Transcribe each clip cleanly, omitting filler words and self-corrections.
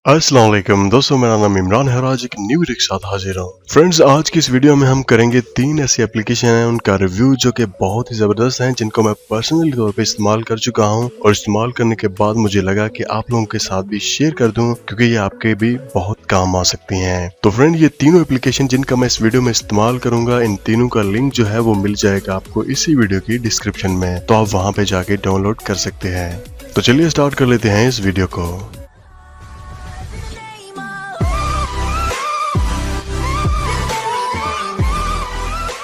अस्सलाम वालेकुम दोस्तों, मेरा नाम इमरान है और आज एक न्यू वीडियो के साथ हाजिर हूँ। फ्रेंड्स, आज की इस वीडियो में हम करेंगे 3 ऐसी एप्लीकेशन हैं, उनका रिव्यू जो कि बहुत ही ज़बरदस्त हैं, जिनको मैं पर्सनली तौर पे इस्तेमाल कर चुका हूँ और इस्तेमाल करने के बाद मुझे लगा कि आप लोगों के साथ भी शेयर कर दूँ क्योंकि ये आपके भी बहुत काम आ सकती हैं। तो फ्रेंड, ये तीनों एप्लीकेशन जिनका मैं इस वीडियो में इस्तेमाल करूंगा, इन तीनों का लिंक जो है वो मिल जाएगा आपको इसी वीडियो की डिस्क्रिप्शन में, तो आप वहाँ पे जाके डाउनलोड कर सकते हैं। तो चलिए स्टार्ट कर लेते हैं इस वीडियो को।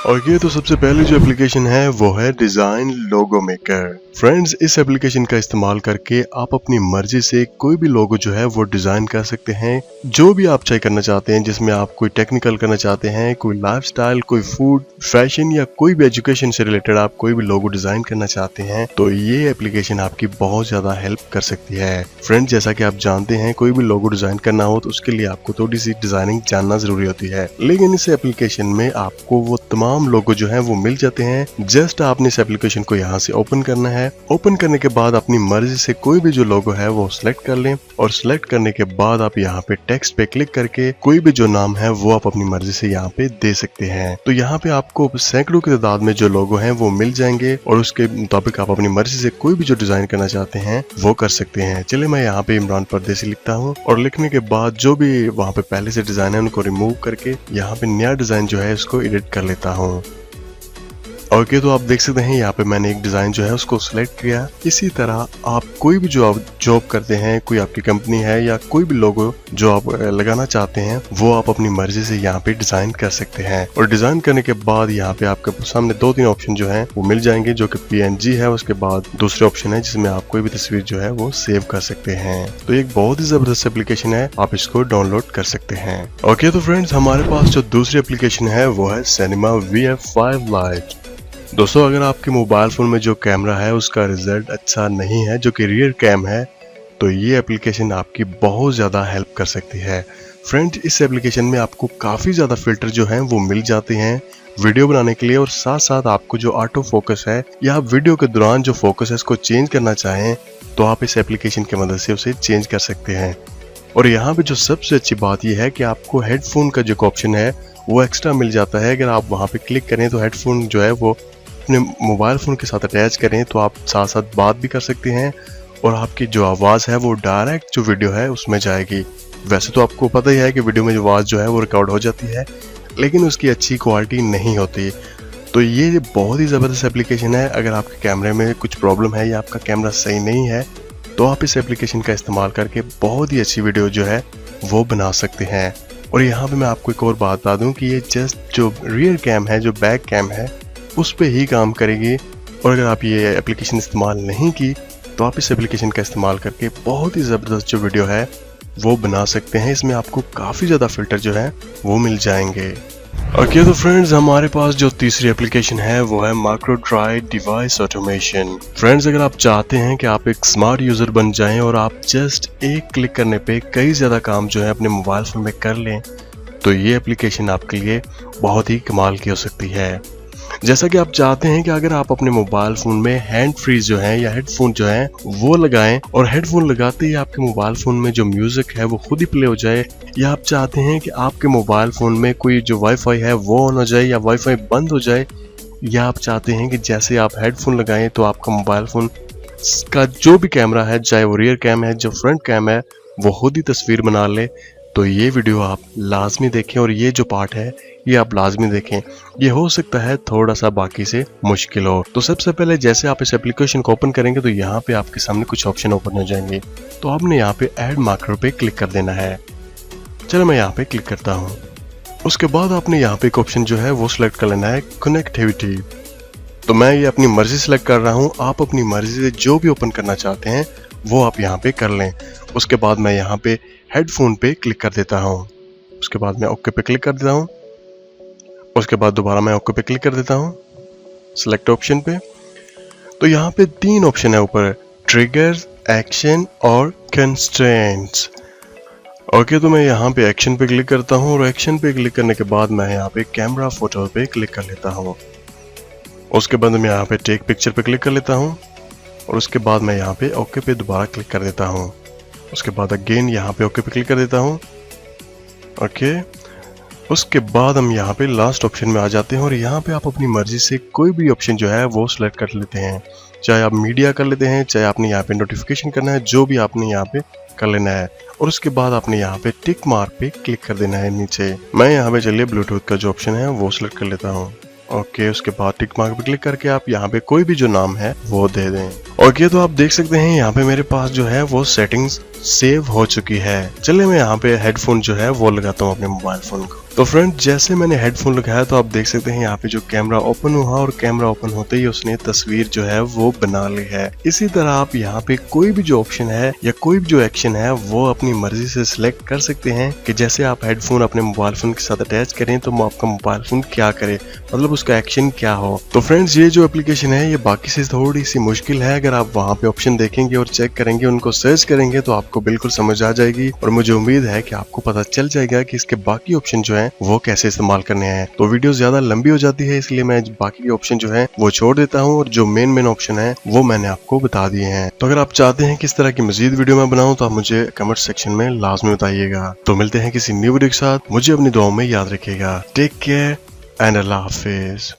और ये तो सबसे पहली जो एप्लीकेशन है वो है डिजाइन लोगो मेकर। फ्रेंड्स, इस एप्लीकेशन का इस्तेमाल करके आप अपनी मर्जी से कोई भी लोगो जो है वो डिजाइन कर सकते हैं, जो भी आप चाहे करना चाहते हैं, जिसमें आप कोई टेक्निकल करना चाहते हैं, कोई लाइफस्टाइल, कोई फूड, फैशन या कोई भी एजुकेशन से रिलेटेड आप कोई भी लोगो डिजाइन करना चाहते हैं तो ये एप्लीकेशन आपकी बहुत ज्यादा हेल्प कर सकती है। फ्रेंड्स, जैसा कि आप जानते हैं, कोई भी लोगो डिजाइन करना हो तो उसके लिए आपको थोड़ी सी डिजाइनिंग जानना जरूरी होती है, लेकिन इस एप्लीकेशन में आपको वो तमाम लोगो जो है वो मिल जाते हैं। जस्ट आपने इस एप्लीकेशन को यहाँ से ओपन करना है। ओपन करने के बाद अपनी मर्जी से कोई भी जो लोगो है वो सिलेक्ट कर लें और सिलेक्ट करने के बाद आप यहाँ पे टेक्स्ट पे क्लिक करके कोई भी जो नाम है वो आप अपनी मर्जी से यहाँ पे दे सकते हैं। तो यहाँ पे आपको सैकड़ों की तादाद में जो लोगो हैं वो मिल जाएंगे और उसके मुताबिक आप अपनी मर्जी से कोई भी जो डिजाइन करना चाहते हैं वो कर सकते हैं। चलिए, मैं यहाँ पे इमरान परदेसी लिखता हूँ और लिखने के बाद जो भी वहाँ पे पहले से डिजाइन है उनको रिमूव करके यहाँ पे नया डिजाइन जो है उसको एडिट कर लेता हूँ। ओके, तो आप देख सकते हैं यहाँ पे मैंने एक डिज़ाइन जो है उसको सिलेक्ट किया। इसी तरह आप कोई भी जो आप जॉब करते हैं, कोई आपकी कंपनी है या कोई भी लोगो जो आप लगाना चाहते हैं वो आप अपनी मर्जी से यहाँ पे डिज़ाइन कर सकते हैं। और डिज़ाइन करने के बाद यहाँ पे आपके सामने 2-3 ऑप्शन जो है वो मिल जाएंगे, जो कि PNG है। उसके बाद दूसरे ऑप्शन है जिसमें आप कोई भी तस्वीर जो है वो सेव कर सकते हैं। तो एक बहुत ही जबरदस्त एप्लीकेशन है, आप इसको डाउनलोड कर सकते हैं। ओके, तो फ्रेंड्स, हमारे पास जो दूसरी एप्लीकेशन है वो है सिनेमा VF5 लाइट। दोस्तों, अगर आपके मोबाइल फ़ोन में जो कैमरा है उसका रिजल्ट अच्छा नहीं है, जो कि रियर कैम है, तो ये एप्लीकेशन आपकी बहुत ज़्यादा हेल्प कर सकती है। फ्रेंड्स, इस एप्लीकेशन में आपको काफ़ी ज़्यादा फ़िल्टर जो हैं वो मिल जाते हैं वीडियो बनाने के लिए, और साथ साथ आपको जो ऑटो फोकस है या आप वीडियो के दौरान जो फोकस है इसको चेंज करना चाहें तो आप इस एप्लीकेशन की मदद से उसे चेंज कर सकते हैं। और यहाँ पे जो सबसे अच्छी बात यह है कि आपको हेडफोन का जो ऑप्शन है वो एक्स्ट्रा मिल जाता है। अगर आप वहाँ पे क्लिक करें तो हेडफोन जो है वो अपने मोबाइल फ़ोन के साथ अटैच करें तो आप साथ साथ बात भी कर सकते हैं और आपकी जो आवाज़ है वो डायरेक्ट जो वीडियो है उसमें जाएगी। वैसे तो आपको पता ही है कि वीडियो में जो आवाज़ जो है वो रिकॉर्ड हो जाती है, लेकिन उसकी अच्छी क्वालिटी नहीं होती। तो ये बहुत ही ज़बरदस्त एप्लीकेशन है। अगर आपके कैमरे में कुछ प्रॉब्लम है या आपका कैमरा सही नहीं है तो आप इस एप्लीकेशन का इस्तेमाल करके बहुत ही अच्छी वीडियो जो है वो बना सकते हैं। और यहाँ पे मैं आपको एक और बात बता दूँ कि ये जस्ट जो रियर कैम है, जो बैक कैम है, उस पे ही काम करेगी। और अगर आप ये एप्लीकेशन इस्तेमाल नहीं की तो आप इस एप्लीकेशन का इस्तेमाल करके बहुत ही ज़बरदस्त जो वीडियो है वो बना सकते हैं। इसमें आपको काफ़ी ज़्यादा फिल्टर जो है वो मिल जाएंगे। ओके, तो फ्रेंड्स, हमारे पास जो तीसरी एप्लीकेशन है वो है माइक्रोड्राइव डिवाइस ऑटोमेशन। फ्रेंड्स, अगर आप चाहते हैं कि आप एक स्मार्ट यूज़र बन जाएं और आप जस्ट एक क्लिक करने पे कई ज़्यादा काम जो है अपने मोबाइल फ़ोन में कर लें तो ये एप्लीकेशन आपके लिए बहुत ही कमाल की हो सकती है। जैसा कि आप चाहते हैं कि अगर आप अपने मोबाइल फ़ोन में हैंड फ्रीज जो है या हेडफोन जो है वो लगाएं और हेडफोन लगाते ही आपके मोबाइल फ़ोन में जो म्यूज़िक है वो खुद ही प्ले हो जाए, या आप चाहते हैं कि आपके मोबाइल फ़ोन में कोई जो वाईफाई है वो ऑन हो जाए या वाईफाई बंद हो जाए, या आप चाहते हैं कि जैसे आप हेडफोन लगाएं तो आपका मोबाइल फ़ोन का जो भी कैमरा है, चाहे वो रियर कैम है, जो फ्रंट कैम है, वो खुद ही तस्वीर बना ले, तो ये वीडियो आप लाजमी देखें और ये जो पार्ट है ये आप लाजमी देखें। ये हो सकता है थोड़ा सा बाकी से मुश्किल हो। तो सबसे पहले जैसे आप इस एप्लीकेशन को ओपन करेंगे तो यहाँ पे आपके सामने कुछ ऑप्शन ओपन हो जाएंगे, तो आपने यहाँ पे ऐड मार्कर पे क्लिक कर देना है। चलो, मैं यहाँ पे क्लिक करता हूँ। उसके बाद आपने यहाँ पे एक ऑप्शन जो है वो सिलेक्ट कर लेना है, कनेक्टिविटी। तो मैं ये अपनी मर्जी सेलेक्ट कर रहा हूँ, आप अपनी मर्जी से जो भी ओपन करना चाहते हैं वो आप यहाँ पे कर लें। उसके बाद मैं यहाँ पे हेडफोन पे क्लिक कर देता हूँ। उसके बाद मैं ओके पे क्लिक कर देता हूँ। उसके बाद दोबारा मैं ओके पे क्लिक कर देता हूँ, सिलेक्ट ऑप्शन पे। तो यहाँ पे 3 ऑप्शन है ऊपर, ट्रिगर्स, एक्शन और कंस्ट्रेंट्स। ओके, तो मैं यहाँ पे एक्शन पे क्लिक करता हूँ और एक्शन पे क्लिक करने के बाद मैं यहाँ पे कैमरा फोटो पे क्लिक कर लेता हूँ। उसके बाद मैं यहाँ पे टेक पिक्चर पे क्लिक कर लेता हूँ और उसके बाद मैं यहाँ पे ओके पे दोबारा क्लिक कर देता हूँ। उसके बाद अगेन यहाँ पे ओके पे क्लिक कर देता हूँ। ओके, उसके बाद हम यहाँ पे लास्ट ऑप्शन में आ जाते हैं और यहाँ पे आप अपनी मर्जी से कोई भी ऑप्शन जो है वो सिलेक्ट कर लेते हैं। चाहे आप मीडिया कर लेते हैं, चाहे आपने यहाँ पे नोटिफिकेशन करना है, जो भी आपने यहाँ पे कर लेना है। और उसके बाद आपने यहाँ पे टिक मार्क पे क्लिक कर देना है नीचे। मैं यहाँ पे चलिए ब्लूटूथ का जो ऑप्शन है वो सिलेक्ट कर लेता हूँ। ओके, उसके बाद टिक मार्क पे क्लिक करके आप यहाँ पे कोई भी जो नाम है वो दे दें। ओके, तो आप देख सकते हैं यहाँ पे मेरे पास जो है वो सेटिंग्स सेव हो चुकी है। चलिए मैं यहाँ पे हेडफोन जो है वो लगाता हूँ अपने मोबाइल फोन को। तो फ्रेंड, जैसे मैंने हेडफोन लगाया तो आप देख सकते हैं यहाँ पे जो कैमरा ओपन हुआ और कैमरा ओपन होते ही उसने तस्वीर जो है वो बना ली है। इसी तरह आप यहाँ पे कोई भी जो ऑप्शन है या कोई भी जो एक्शन है वो अपनी मर्जी से सिलेक्ट कर सकते हैं कि जैसे आप हेडफोन अपने मोबाइल फोन के साथ अटैच करें तो आपका मोबाइल फोन क्या करे, मतलब उसका एक्शन क्या हो। तो फ्रेंड्स, ये जो एप्लीकेशन है ये बाकी से थोड़ी सी मुश्किल है। अगर आप वहाँ पे ऑप्शन देखेंगे और चेक करेंगे, उनको सर्च करेंगे तो आपको बिल्कुल समझ आ जाएगी और मुझे उम्मीद है कि आपको पता चल जाएगा कि इसके बाकी ऑप्शन जो है वो कैसे इस्तेमाल करने हैं। तो वीडियो ज्यादा लंबी हो जाती है, इसलिए मैं बाकी ऑप्शन जो है वो छोड़ देता हूँ और जो मेन ऑप्शन है वो मैंने आपको बता दिए हैं। तो अगर आप चाहते हैं कि इस तरह की मजीद वीडियो मैं बनाऊं तो आप मुझे कमेंट सेक्शन में लाजमी बताइएगा। तो मिलते हैं किसी न्यू वीडियो के साथ, मुझे अपनी दुआओं में याद रखिएगा। टेक केयर एंड अल्लाह हाफिज।